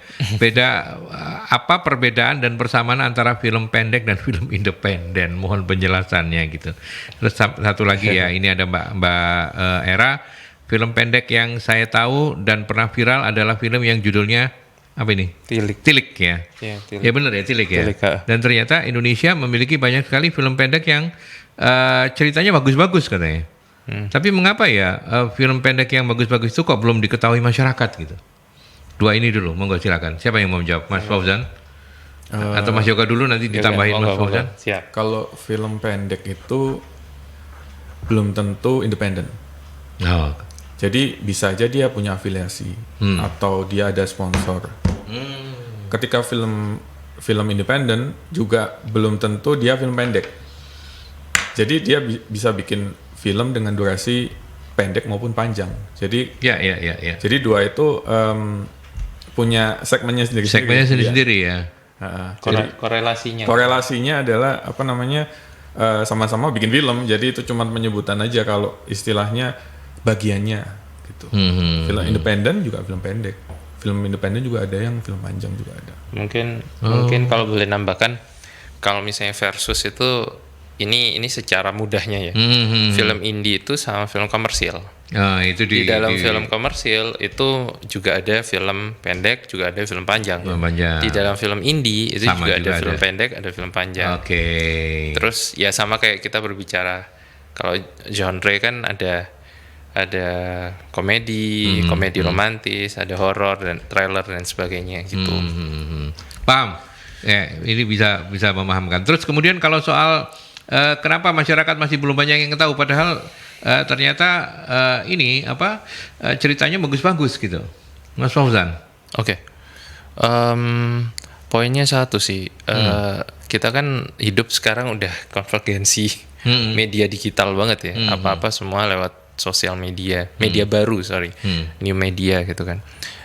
Apa perbedaan dan persamaan antara film pendek dan film independen? Mohon penjelasannya gitu. Terus satu lagi ya, ini ada Mbak Era. Film pendek yang saya tahu dan pernah viral adalah film yang judulnya apa ini? Tilik ya. Ya, Tilik. Ya benar ya, Tilik ya. Tilik, ha. Dan ternyata Indonesia memiliki banyak sekali film pendek yang ceritanya bagus-bagus katanya. Tapi mengapa ya film pendek yang bagus-bagus itu kok belum diketahui masyarakat gitu? Dua ini dulu, monggo silakan. Siapa yang mau menjawab? Mas Fauzan? Atau Mas Yoga dulu nanti ditambahin Mas Fauzan? Siap. Kalau film pendek itu belum tentu independen. Oh. Jadi bisa aja dia punya afiliasi atau dia ada sponsor. Ketika film independen juga belum tentu dia film pendek. Jadi dia bisa bikin film dengan durasi pendek maupun panjang. Jadi Ya. Jadi dua itu punya segmennya sendiri. Segmennya sendiri-sendiri ya. Korelasinya adalah apa namanya sama-sama bikin film. Jadi itu cuma penyebutan aja kalau istilahnya bagiannya gitu. Film independen juga film pendek. Film independen juga ada yang film panjang juga ada. Mungkin kalau boleh nambahkan, kalau misalnya versus itu ini secara mudahnya ya. Film indie itu sama film komersil. Itu Di dalam film komersil itu juga ada film pendek, juga ada film panjang. Panjang. Di dalam film indie itu Sama juga juga ada film ada. pendek, ada film panjang. Oke. Terus ya sama kayak kita berbicara kalau genre kan ada komedi romantis, ada horor dan trailer dan sebagainya gitu. Paham? Ya, ini bisa memahamkan. Terus kemudian kalau soal kenapa masyarakat masih belum banyak yang tahu, padahal ternyata ceritanya bagus-bagus gitu, Mas Fauzan. Oke. Poinnya satu sih, kita kan hidup sekarang udah konvergensi media digital banget ya. Apa-apa semua lewat sosial media, baru, new media gitu kan.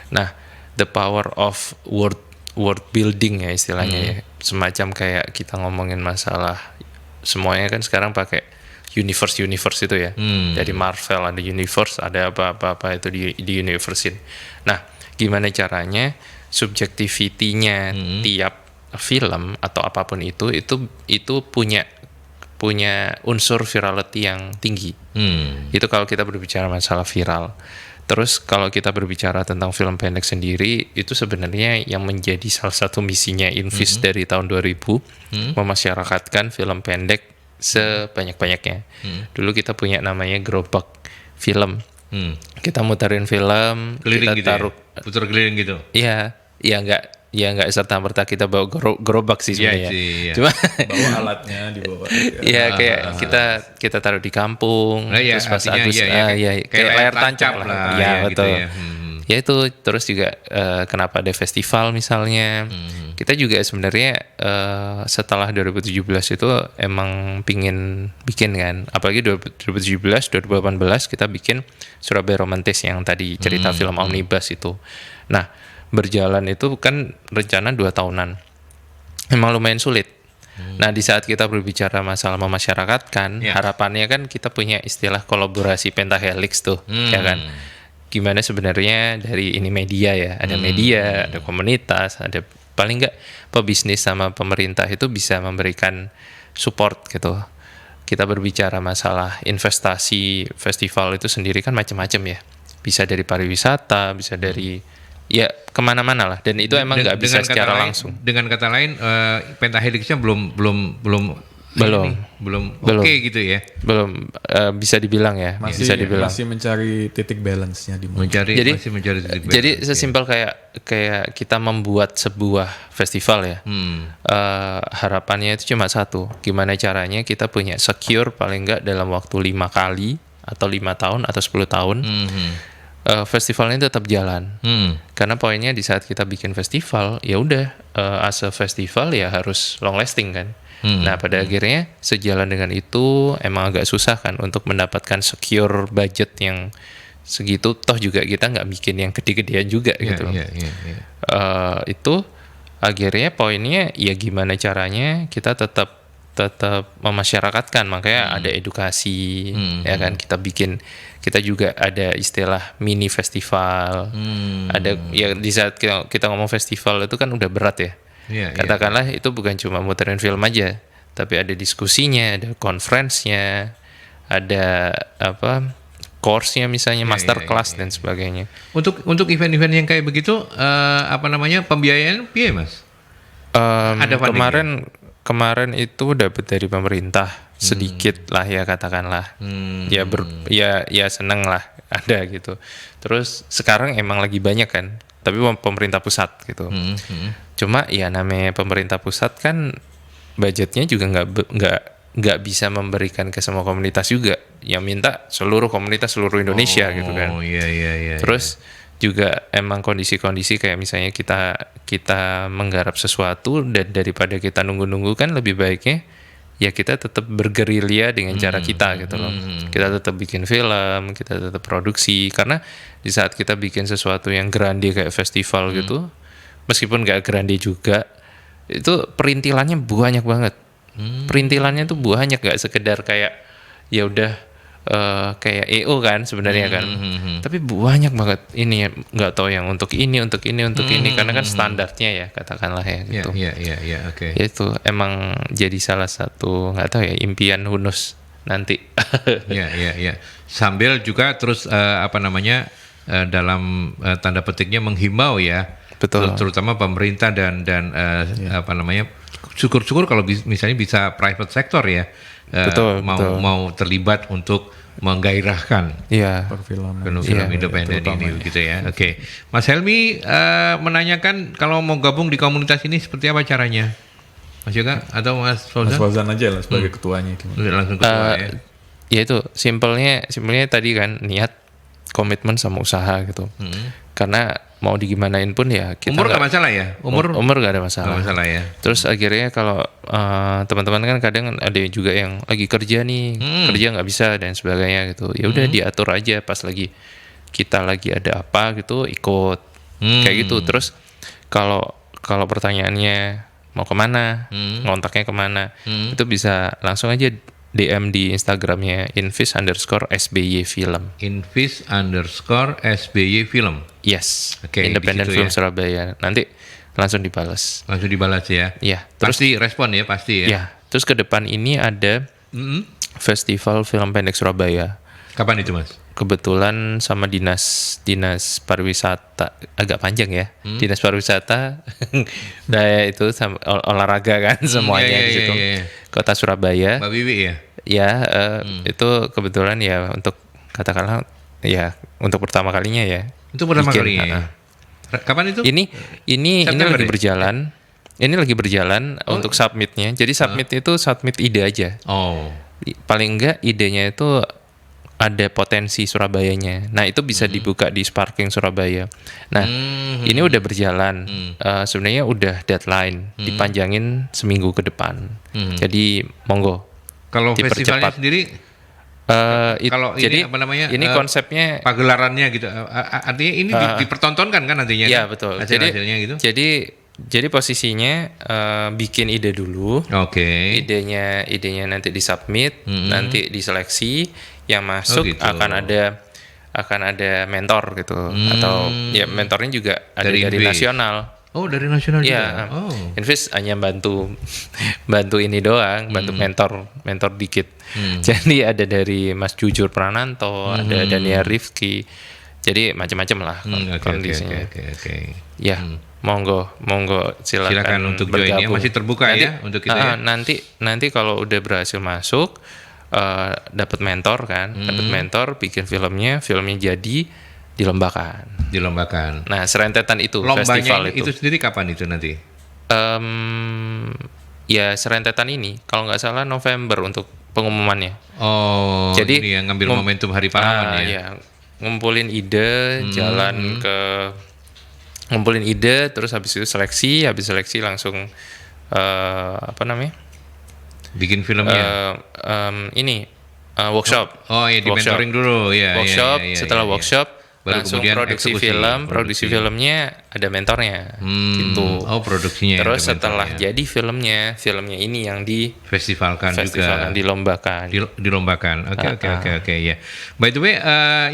Nah, the power of world building ya istilahnya ya, semacam kayak kita ngomongin masalah semuanya kan sekarang pakai universe itu ya. Dari Marvel ada universe, ada apa itu di universe-in. Nah, gimana caranya subjectivity-nya tiap film atau apapun itu punya unsur virality yang tinggi. Itu kalau kita berbicara masalah viral. Terus kalau kita berbicara tentang film pendek sendiri, itu sebenarnya yang menjadi salah satu misinya Invis dari tahun 2000, memasyarakatkan film pendek sebanyak-banyaknya. Dulu kita punya namanya gerobak film. Kita muterin film, Keliling kita gitu taruh, putar keliling gitu. Iya nggak serta-merta kita bawa gerobak sih sebenarnya. Iya. Cuma Bawa alatnya dibawa. ya kayak kita taruh di kampung, terus pas artinya kayak layar tancap lah. Ya betul. Gitu ya. Ya itu terus juga kenapa ada festival misalnya. Kita juga sebenarnya setelah 2017 itu emang pingin bikin kan. Apalagi 2017, 2018 kita bikin Surabaya Romantis yang tadi cerita film Omnibus itu. Nah, berjalan itu kan rencana 2 tahunan. Memang lumayan sulit. Nah, di saat kita berbicara masalah memasyarakatkan, harapannya kan kita punya istilah kolaborasi pentahelix tuh, ya kan? Gimana sebenarnya dari ini media ya, ada media, ada komunitas, ada paling nggak pebisnis sama pemerintah itu bisa memberikan support gitu. Kita berbicara masalah investasi festival itu sendiri kan macam-macam ya. Bisa dari pariwisata, bisa dari ya kemana-mana lah, dan itu emang nggak bisa secara langsung. Dengan kata lain, pentahelixnya belum oke gitu ya. Belum bisa dibilang ya, bisa dibilang. Masih mencari titik balance-nya di mana. Masih mencari titik balance. Jadi sesimpel kayak kita membuat sebuah festival ya. Harapannya itu cuma satu, gimana caranya kita punya secure paling nggak dalam waktu 5 kali atau 5 tahun atau 10 tahun, festivalnya tetap jalan. Karena poinnya di saat kita bikin festival, ya udah as a festival ya harus long lasting kan. Nah pada akhirnya sejalan dengan itu emang agak susah kan untuk mendapatkan secure budget yang segitu. Toh juga kita nggak bikin yang gede-gedean juga gitu. Itu akhirnya poinnya ya gimana caranya kita tetap memasyarakatkan, makanya ada edukasi, ya kan, kita juga ada istilah mini festival, ada ya di saat kita ngomong festival itu kan udah berat ya. Katakanlah itu bukan cuma muterin film aja, tapi ada diskusinya, ada conference-nya, ada course-nya misalnya, master class dan sebagainya. Untuk event-event yang kayak begitu, pembiayaan piye Mas? Ada kemarin itu dapat dari pemerintah sedikit lah ya katakanlah, ya seneng lah ada gitu. Terus sekarang emang lagi banyak kan, tapi pemerintah pusat gitu. Cuma ya namanya pemerintah pusat kan budgetnya juga nggak bisa memberikan ke semua komunitas juga, yang minta seluruh komunitas seluruh Indonesia gitu kan. Terus juga emang kondisi-kondisi kayak misalnya kita menggarap sesuatu dan daripada kita nunggu-nunggu kan lebih baiknya ya kita tetap bergerilya dengan cara kita gitu loh. Kita tetap bikin film, kita tetap produksi, karena di saat kita bikin sesuatu yang grande kayak festival gitu, meskipun gak grande juga, itu perintilannya banyak banget. Perintilannya tuh banyak, gak sekedar kayak ya udah kayak EO kan sebenarnya kan, tapi banyak banget ini, nggak tahu yang untuk ini karena kan standarnya ya katakanlah ya gitu. Oke. Itu emang jadi salah satu nggak tahu ya impian Hunus nanti. Sambil juga terus dalam tanda petiknya menghimbau ya. Betul. Terutama pemerintah dan syukur-syukur kalau misalnya bisa private sector ya. Betul. Mau terlibat untuk menggairahkan perfilman film independen ini gitu ya. Oke. Mas Helmi menanyakan kalau mau gabung di komunitas ini seperti apa caranya? Mas Yoga atau Mas Fauzan? Mas Fauzan aja lah sebagai ketuanya. Langsung ketua ya. Ya itu simpelnya tadi kan niat, komitmen sama usaha gitu. Karena mau digimanain pun ya kita umur nggak masalah ya, umur nggak ada masalah. Nggak masalah ya. Terus akhirnya kalau teman-teman kan kadang ada juga yang lagi kerja nih, kerja nggak bisa dan sebagainya gitu, ya udah diatur aja pas kita lagi ada apa gitu ikut kayak gitu. Terus kalau pertanyaannya mau kemana, ngontaknya kemana, itu bisa langsung aja DM di Instagramnya @invis_SBY Film. @invis_SBY Film. Yes. Oke, Independent Film ya. Surabaya. Nanti langsung dibalas. Langsung dibalas ya. Iya. Pasti respon ya, pasti ya. Iya. Terus ke depan ini ada Festival Film Pendek Surabaya. Kapan itu Mas? Kebetulan sama dinas pariwisata, agak panjang ya. Dinas pariwisata, daya itu sama olahraga kan semuanya di situ. Kota Surabaya. Mbak Wiwi ya. Ya, itu kebetulan ya untuk katakanlah ya untuk pertama kalinya ya. Itu pertama kalinya. Ya? Kapan itu? Ini lagi berjalan. Ini lagi berjalan untuk submitnya. Jadi submit itu submit ide aja. Paling enggak idenya itu ada potensi Surabayanya. Nah itu bisa dibuka di Sparking Surabaya. Nah ini udah berjalan. Sebenarnya udah deadline, dipanjangin seminggu ke depan. Jadi monggo. Kalau festivalnya sendiri, jadi ini konsepnya pagelarannya gitu. Artinya ini dipertontonkan kan nantinya? Iya kan? betul. Hasilnya gitu. Jadi posisinya bikin ide dulu. Oke. Idenya nanti disubmit, nanti diseleksi. Yang masuk gitu. akan ada mentor gitu, atau ya mentornya juga ada dari nasional. Oh dari nasional juga. Invis hanya bantu ini doang, bantu mentor dikit. Jadi ada dari Mas Jujur Prananto, ada Daniel Rifki. Jadi macam-macam lah kondisinya. Oke. Ya, monggo silakan untuk join ya, masih terbuka nanti, ya untuk kita ya. Nanti kalau udah berhasil masuk, dapat mentor kan, dapat mentor, bikin filmnya jadi dilombakan. Nah, serentetan itu lombanya festival itu sendiri kapan itu nanti? ya serentetan ini. Kalau nggak salah November untuk pengumumannya. Oh, Jadi ini yang ngambil momentum Hari Pahlawan ya. ya, ngumpulin ide, jalan ke ngumpulin ide, terus habis itu seleksi, habis seleksi langsung apa namanya? Bikin filmnya. Ini workshop. Oh iya, di Workshop. mentoring dulu ya. Workshop, ya, ya, setelah ya, ya. workshop Baru langsung kemudian produksi eksekusi, film, produksi. produksi filmnya ada mentornya, gitu. Oh, produksinya. Terus ada setelah mentornya. jadi filmnya ini yang Festivalkan juga. dilombakan. Dilombakan. Oke ya. By the way,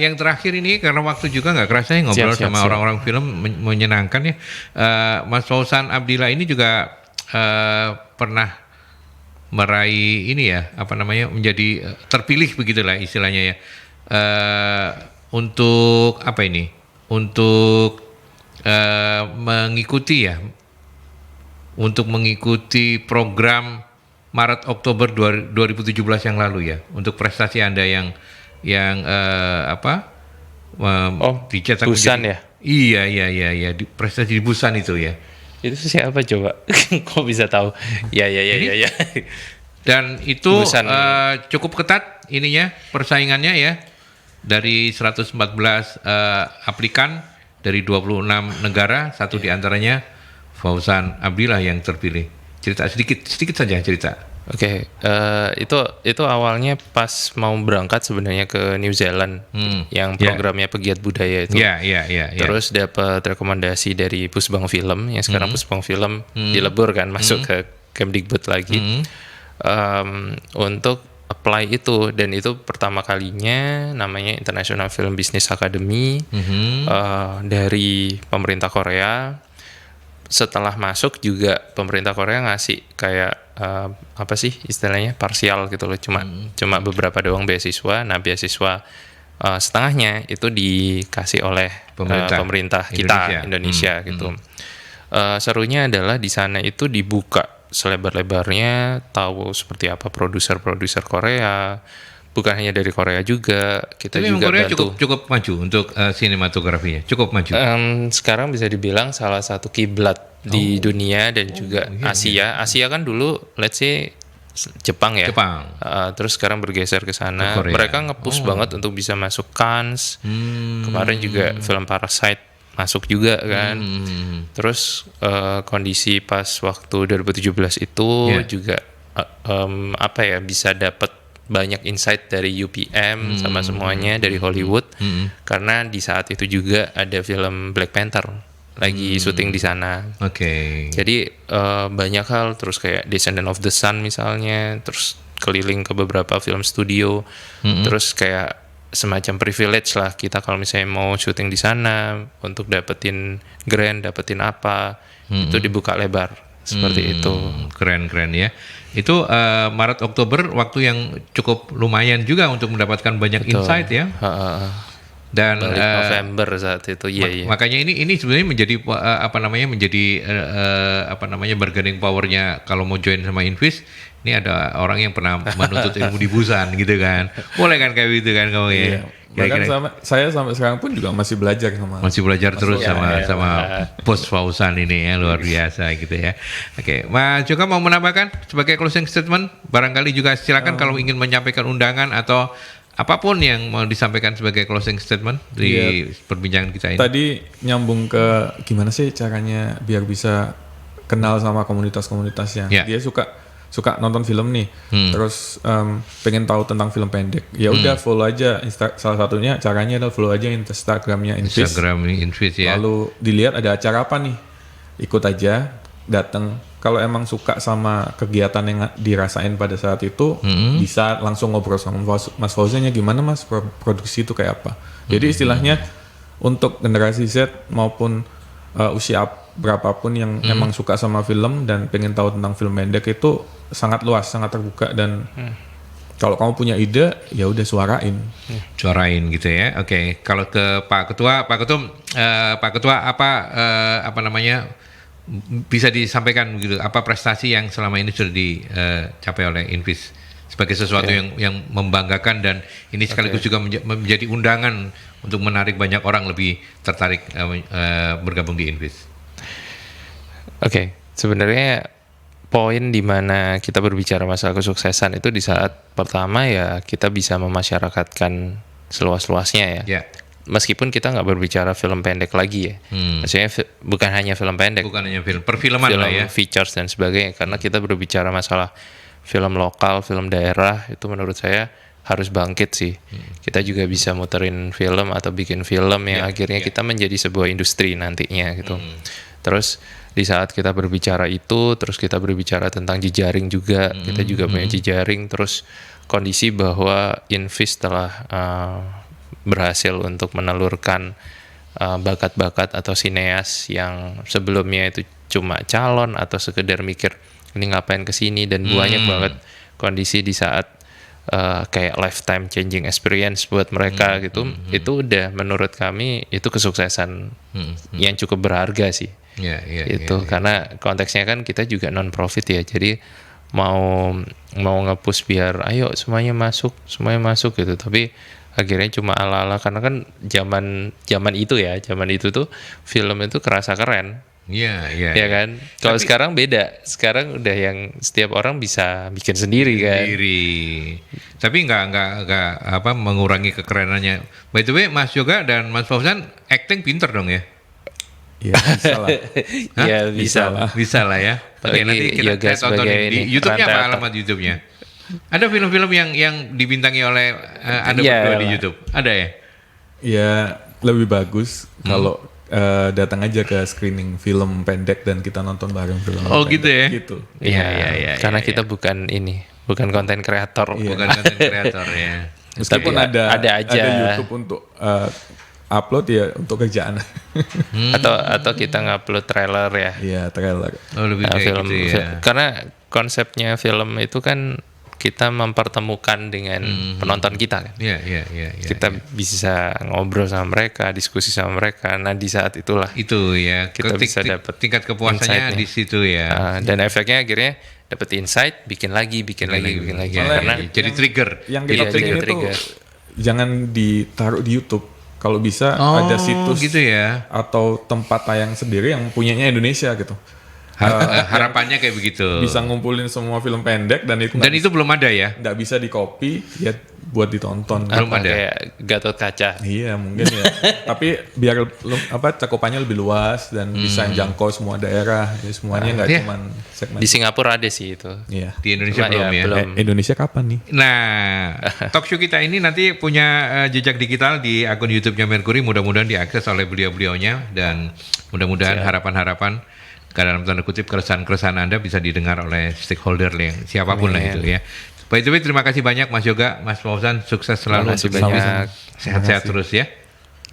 yang terakhir ini karena waktu juga nggak kerasa ya ngobrol Siap. sama orang-orang film menyenangkan ya. Mas Fauzan Abdillah ini juga pernah meraih ini ya, apa namanya, menjadi terpilih begitulah istilahnya ya. Untuk apa ini? Untuk mengikuti ya. Untuk mengikuti program Maret Oktober 2017 yang lalu ya, untuk prestasi Anda yang dicetak Busan menjadi, ya? Iya, prestasi di Busan itu ya. Itu siapa coba? Kok bisa tahu? Ya. Dan itu Busan. cukup ketat ininya persaingannya ya, dari 114 aplikan dari 26 negara, satu diantaranya Fauzan Abdillah yang terpilih. Cerita sedikit saja cerita. Oke, itu awalnya pas mau berangkat sebenarnya ke New Zealand, yang programnya Pegiat Budaya itu. Iya. Terus dapat rekomendasi dari Pusbang Film, yang sekarang Pusbang Film dilebur kan, masuk ke Kemdikbud lagi, untuk apply itu, dan itu pertama kalinya namanya International Film Business Academy dari pemerintah Korea. Setelah masuk juga pemerintah Korea ngasih kayak apa sih istilahnya, parsial gitu loh, cuma beberapa doang beasiswa. Nah, beasiswa setengahnya itu dikasih oleh pemerintah kita Indonesia gitu. Serunya adalah di sana itu dibuka selebar-lebarnya, tahu seperti apa produser-produser Korea, bukan hanya dari Korea juga, kita Tapi juga Korea bantu. cukup maju untuk sinematografinya, cukup maju. Sekarang bisa dibilang salah satu kiblat di dunia, dan juga Asia. Asia kan dulu let's say Jepang ya. Terus sekarang bergeser ke sana. Ke Korea. Mereka nge-push banget untuk bisa masuk Cannes. Kemarin juga film Parasite masuk juga kan. Terus kondisi pas waktu 2017 itu juga apa ya, bisa dapat banyak insight dari UPM sama semuanya dari Hollywood, karena di saat itu juga ada film Black Panther lagi syuting di sana. Jadi banyak hal, terus kayak Descendant of the Sun misalnya, terus keliling ke beberapa film studio, terus kayak semacam privilege lah kita kalau misalnya mau syuting di sana untuk dapetin grant, dapetin apa, itu dibuka lebar seperti itu. Keren ya. Itu Maret Oktober waktu yang cukup lumayan juga untuk mendapatkan banyak insight ya. Dan November saat itu, iya. Makanya ini sebenarnya menjadi bargaining powernya kalau mau join sama Invis. Ini ada orang yang pernah menuntut ilmu di Busan gitu kan. Boleh kan kayak gitu kan kamu ya? Iya. Bahkan saya sampai sekarang pun juga masih belajar terus sama Bos Fauzan ini ya, luar biasa gitu ya. Oke, Mas Joka mau menambahkan sebagai closing statement, barangkali juga silakan kalau ingin menyampaikan undangan atau apapun yang mau disampaikan sebagai closing statement di perbincangan kita ini. Tadi nyambung ke gimana sih caranya biar bisa kenal sama komunitas-komunitas yang dia suka nonton film nih, terus pengen tahu tentang film pendek. Ya udah follow aja salah satunya caranya adalah follow aja Instagramnya Invis. Ya. Lalu dilihat ada acara apa nih, ikut aja, datang. Kalau emang suka sama kegiatan yang dirasain pada saat itu, bisa langsung ngobrol sama Mas Fauzannya, gimana Mas produksi itu kayak apa. Jadi istilahnya untuk generasi Z maupun usia berapapun yang emang suka sama film dan pengen tahu tentang film pendek itu sangat luas, sangat terbuka, dan kalau kamu punya ide ya udah suarain gitu ya. Oke. Kalau ke Pak Ketua apa namanya bisa disampaikan gitu, apa prestasi yang selama ini sudah dicapai oleh Invis sebagai sesuatu yang membanggakan, dan ini sekaligus juga menjadi undangan untuk menarik banyak orang lebih tertarik bergabung di Invis. Sebenarnya poin di mana kita berbicara masalah kesuksesan itu di saat pertama ya kita bisa memasyarakatkan seluas-luasnya ya. Ya. Meskipun kita nggak berbicara film pendek lagi ya. Maksudnya bukan hanya film pendek, Bukan hanya film, perfilman film lah ya. features dan sebagainya. Karena kita berbicara masalah film lokal, film daerah, itu menurut saya harus bangkit sih. Kita juga bisa muterin film atau bikin film yang akhirnya kita menjadi sebuah industri nantinya gitu. Terus di saat kita berbicara itu, terus kita berbicara tentang jejaring juga, kita juga punya jejaring. Terus kondisi bahwa Invis telah berhasil untuk menelurkan bakat-bakat atau sineas yang sebelumnya itu cuma calon atau sekedar mikir ini ngapain kesini, dan banyak banget kondisi di saat kayak lifetime changing experience buat mereka gitu. Itu udah menurut kami itu kesuksesan yang cukup berharga sih. Itu karena konteksnya kan kita juga non profit ya, jadi mau nge-push biar ayo semuanya masuk gitu, tapi akhirnya cuma ala-ala karena kan zaman itu tuh film itu kerasa keren. Iya. Ya kan. Kalau sekarang beda. Sekarang udah yang setiap orang bisa bikin sendiri kan. Tapi nggak mengurangi kekerenannya. By the way, Mas Yoga dan Mas Fauzan acting pinter dong ya? Iya, bisa lah. Ya bisa lah. Bisa lah ya. Oke, Apalagi nanti kita Yoga tonton sebagai di ini, YouTube-nya apa peran teater. alamat YouTube-nya? Ada film-film yang dibintangi oleh Anda Iya berdua di lah. YouTube? Ada ya? Ya lebih bagus kalau datang aja ke screening film pendek dan kita nonton bareng film Oh, pendek, gitu ya? Gitu. Iya. Karena kita bukan konten kreator. Bukan konten kreator ya. Meskipun Tapi ada aja. YouTube untuk upload ya untuk kerjaan. Atau kita ngupload trailer ya. Iya, trailer. Oh, lebih Nah, kayak gitu ya. Karena konsepnya film itu kan kita mempertemukan dengan penonton kita kan. Iya. Kita bisa ngobrol sama mereka, diskusi sama mereka. Nah di saat itulah Itu ya. kita bisa dapat tingkat kepuasannya insight-nya. di situ ya. dan efeknya akhirnya dapat insight, bikin lagi. Ya, Malah jadi trigger. Yang Iya, kita jadi bikin itu trigger. jangan ditaruh di YouTube. Kalau bisa Oh, ada situs gitu ya. atau tempat tayang sendiri yang punyanya Indonesia gitu. Harapannya kayak begitu. Bisa ngumpulin semua film pendek dan itu Dan itu belum ada ya? nggak bisa di copy ya buat ditonton. Belum Apa, ada. kayak Gatot Kaca. Iya mungkin ya. Tapi biar cakupannya lebih luas dan bisa jangkau semua daerah. Jadi semuanya nggak Iya. cuman segmen. Di Singapura ada sih itu. Iya. Di Indonesia Cuma belum ya? belum. Indonesia kapan nih? Nah, talk show kita ini nanti punya jejak digital di akun YouTube-nya Mercury. Mudah-mudahan diakses oleh beliau-beliaunya dan mudah-mudahan harapan-harapan dalam tanda kutip keresahan-keresahan Anda bisa didengar oleh stakeholder yang siapapun lah itu ya. By the way, terima kasih banyak Mas Yoga, Mas Fauzan, sukses selalu Terima kasih untuk banyak. sehat-sehat terus ya.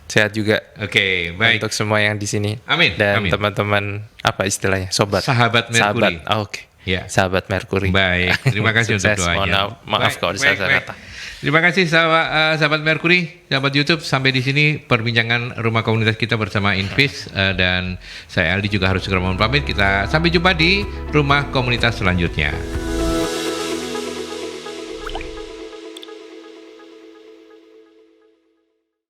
Sehat juga Oke, baik. untuk semua yang di sini. Amin, Dan amin. teman-teman apa istilahnya? Sobat. Sahabat Mercury. Oke. Ya. Sahabat Mercury. Baik, terima kasih untuk Sukses. doanya. Maaf kalau Baik, disalah baik. kata. Terima kasih sahabat Mercury, sahabat YouTube. Sampai di sini perbincangan rumah komunitas kita bersama Invis dan saya Aldi juga harus segera mohon pamit. Kita sampai jumpa di rumah komunitas selanjutnya.